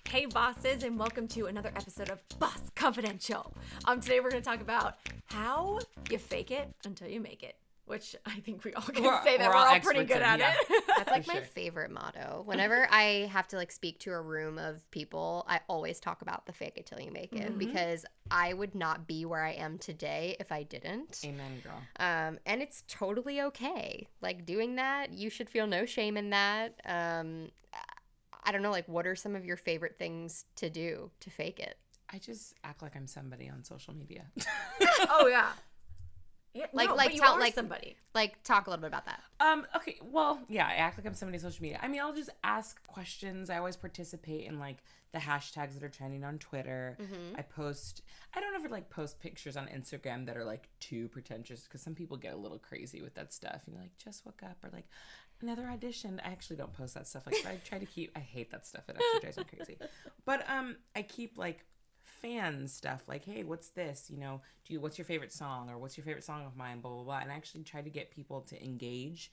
Hey bosses, and welcome to another episode of Boss Confidential. Today we're going to talk about how you fake it until you make it, which I think we all can say that we're all pretty good at it. That's like my favorite motto. Whenever I have to like speak to a room of people, I always talk about the fake it till you make it because I would not be where I am today if I didn't. Amen, girl. And it's totally okay. Like doing that, you should feel no shame in that. I don't know, like what are some of your favorite things to do to fake it? I just act like I'm somebody on social media. Oh yeah. Yeah, tell somebody. Like talk a little bit about that. Okay, well, yeah, I act like I'm somebody on social media. I mean, I'll just ask questions. I always participate in like the hashtags that are trending on Twitter. I don't ever like post pictures on Instagram that are like too pretentious because some people get a little crazy with that stuff. You know, like just woke up or like another audition. I actually don't post that stuff. Like I try to keep. I hate that stuff. It actually drives me crazy. But I keep like fan stuff like, hey, what's this? You know, what's your favorite song or what's your favorite song of mine? Blah blah blah. And I actually try to get people to engage.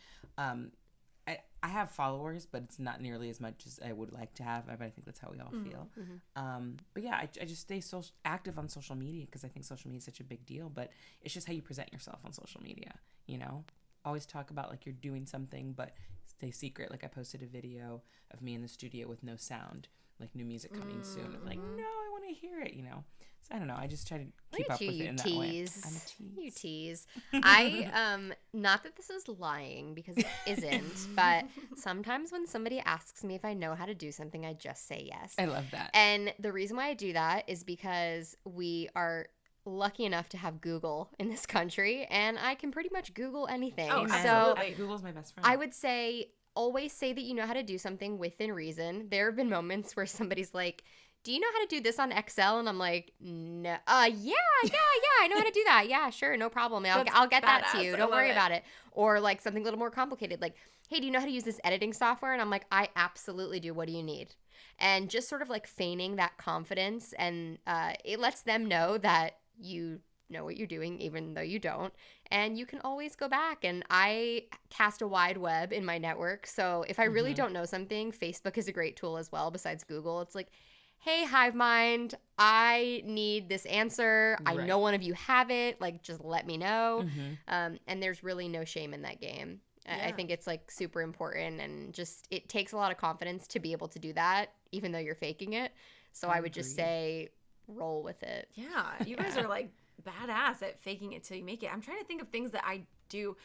I have followers, but it's not nearly as much as I would like to have. But I think that's how we all feel. But yeah, I just stay active on social media because I think social media is such a big deal. But it's just how you present yourself on social media. You know, always talk about like you're doing something, but stay secret. Like I posted a video of me in the studio with no sound, like new music coming soon. I'm like, no, I want to hear it. You know. So I don't know. I just try to keep up with it in that way. I'm a tease. You tease. I not that this is lying because it isn't, but sometimes when somebody asks me if I know how to do something, I just say yes. I love that. And the reason why I do that is because we are lucky enough to have Google in this country, and I can pretty much Google anything. Oh, so Google's my best friend. I would say always say that you know how to do something within reason. There have been moments where somebody's like, do you know how to do this on Excel? And I'm like, no, yeah, I know how to do that. Yeah, sure, no problem. I'll get that to you. Don't worry about it. Or like something a little more complicated, like, hey, do you know how to use this editing software? And I'm like, I absolutely do. What do you need? And just sort of like feigning that confidence, and it lets them know that you know what you're doing, even though you don't. And you can always go back. And I cast a wide web in my network. So if I really don't know something, Facebook is a great tool as well, besides Google. It's like, hey, Hive Mind, I need this answer. I know one of you have it. Like, just let me know. And there's really no shame in that game. Yeah. I think it's, like, super important. And just it takes a lot of confidence to be able to do that, even though you're faking it. So I would just say roll with it. Yeah, you guys are, like, badass at faking it till you make it. I'm trying to think of things that I do.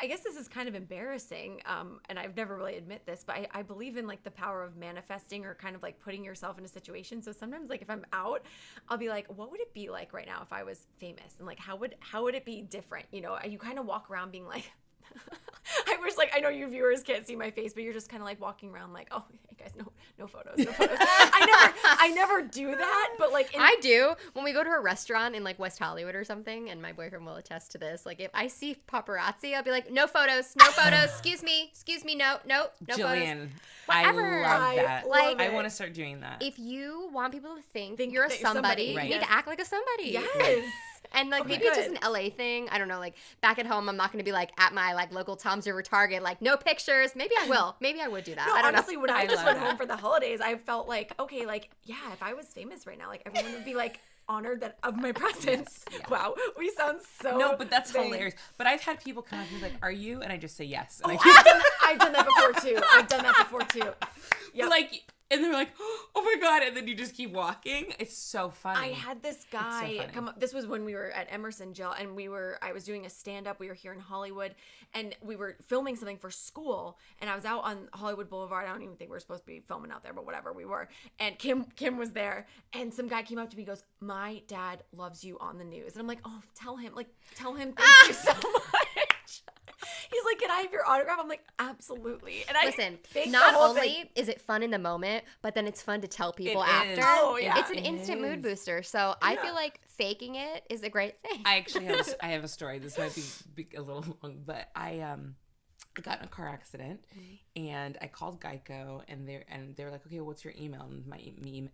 I guess this is kind of embarrassing, and I've never really admit this, but I believe in like the power of manifesting or kind of like putting yourself in a situation. So sometimes like if I'm out, I'll be like, what would it be like right now if I was famous? And like how would it be different? You know, you kind of walk around being like, I wish like I know you viewers can't see my face, but you're just kind of like walking around like, oh, hey guys, no photos. I never do that, but like I do when we go to a restaurant in like West Hollywood or something, and my boyfriend will attest to this. Like if I see paparazzi, I'll be like, no photos. Excuse me, no Jillian, photos. Whatever. I love that. Like I want to start doing that. If you want people to think you're a somebody, you need to act like a somebody. Yes. And like maybe it's just an LA thing. I don't know. Like back at home, I'm not going to be like at my like local Tom's River Target, like no pictures. Maybe I will. Maybe I would do that. No, I don't honestly, know. when I just went home for the holidays, I felt like, okay, like yeah, if I was famous right now, like everyone would be like honored of my presence. Yes, yeah. Wow, we sound so no, but that's hilarious. But I've had people come up and be like, "Are you?" And I just say yes. And I've done that before too. Yep. Like. And they're like, oh my God. And then you just keep walking. It's so funny. I had this guy come up. This was when we were at Emerson, Jill, and I was doing a stand-up. We were here in Hollywood, and we were filming something for school. And I was out on Hollywood Boulevard. I don't even think we were supposed to be filming out there, but whatever, we were. And Kim was there. And some guy came up to me and goes, my dad loves you on the news. And I'm like, oh, tell him thank you so much. He's like, can I have your autograph? I'm like, absolutely. And listen, not only is it fun in the moment, but then it's fun to tell people after. Oh, yeah. It's an instant mood booster. So I feel like faking it is a great thing. I actually have a story. This might be a little long, but I I got in a car accident, and I called Geico, and they're like, okay, what's your email? And my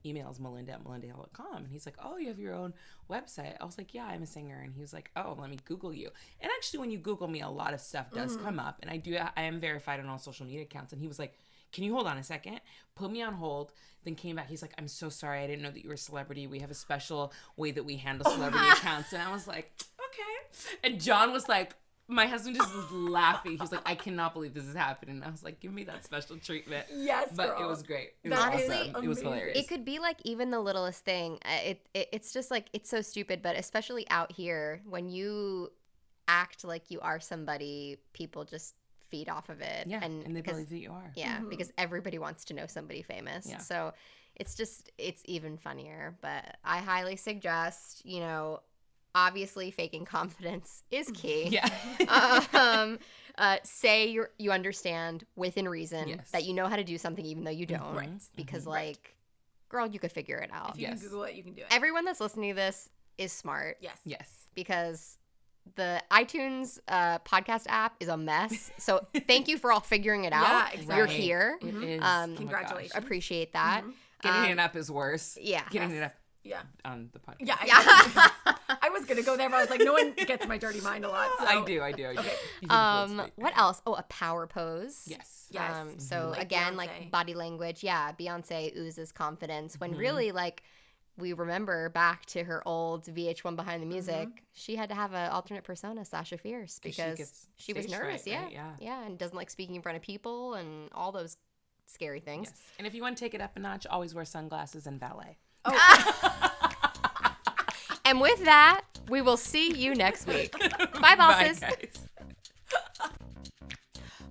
email is Malynda@MalyndaHale.com. And he's like, oh, you have your own website? I was like, yeah, I'm a singer. And he was like, oh, let me Google you. And actually, when you Google me, a lot of stuff does come up, and I am verified on all social media accounts. And he was like, can you hold on a second? Put me on hold. Then came back. He's like, I'm so sorry. I didn't know that you were a celebrity. We have a special way that we handle celebrity accounts. And I was like, okay. And John was like, my husband just was laughing. He was like, I cannot believe this is happening. And I was like, give me that special treatment. Yes, but girl. It was great. It was Honestly, awesome. It was hilarious. It could be like even the littlest thing. It's just like, it's so stupid, but especially out here, when you act like you are somebody, people just feed off of it. Yeah, and they believe that you are. Yeah, because everybody wants to know somebody famous. Yeah. So it's even funnier. But I highly suggest, obviously faking confidence is key. Yeah. Say you understand within reason, Yes. that you know how to do something even though you don't. Right. Because girl, you could figure it out. If you Yes. can Google it, you can do it. Everyone that's listening to this is smart. Yes. Yes. Because the iTunes podcast app is a mess. So thank you for all figuring it out. Yeah, exactly. You're here. It is. Um, Oh my Congratulations. gosh. Appreciate that. Getting it up is worse. Yeah. Getting it up Yeah. on the podcast. Yeah. I was going to go there, but I was like, no one gets my dirty mind a lot. So. I do. Okay. What else? Oh, a power pose. Yes. Yes. So Like again, Beyonce. like body language. Yeah. Beyonce oozes confidence when really we remember back to her old VH1 Behind the Music, she had to have an alternate persona, Sasha Fierce, because she was stage nervous. fright, right? Yeah. And doesn't like speaking in front of people and all those scary things. Yes. And if you want to take it up a notch, always wear sunglasses and valet. And with that, we will see you next week. Bye, bosses. Bye, guys.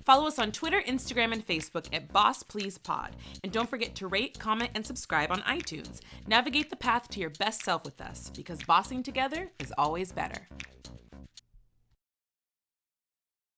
Follow us on Twitter, Instagram, and Facebook at Boss Please Pod. And don't forget to rate, comment, and subscribe on iTunes. Navigate the path to your best self with us, because bossing together is always better.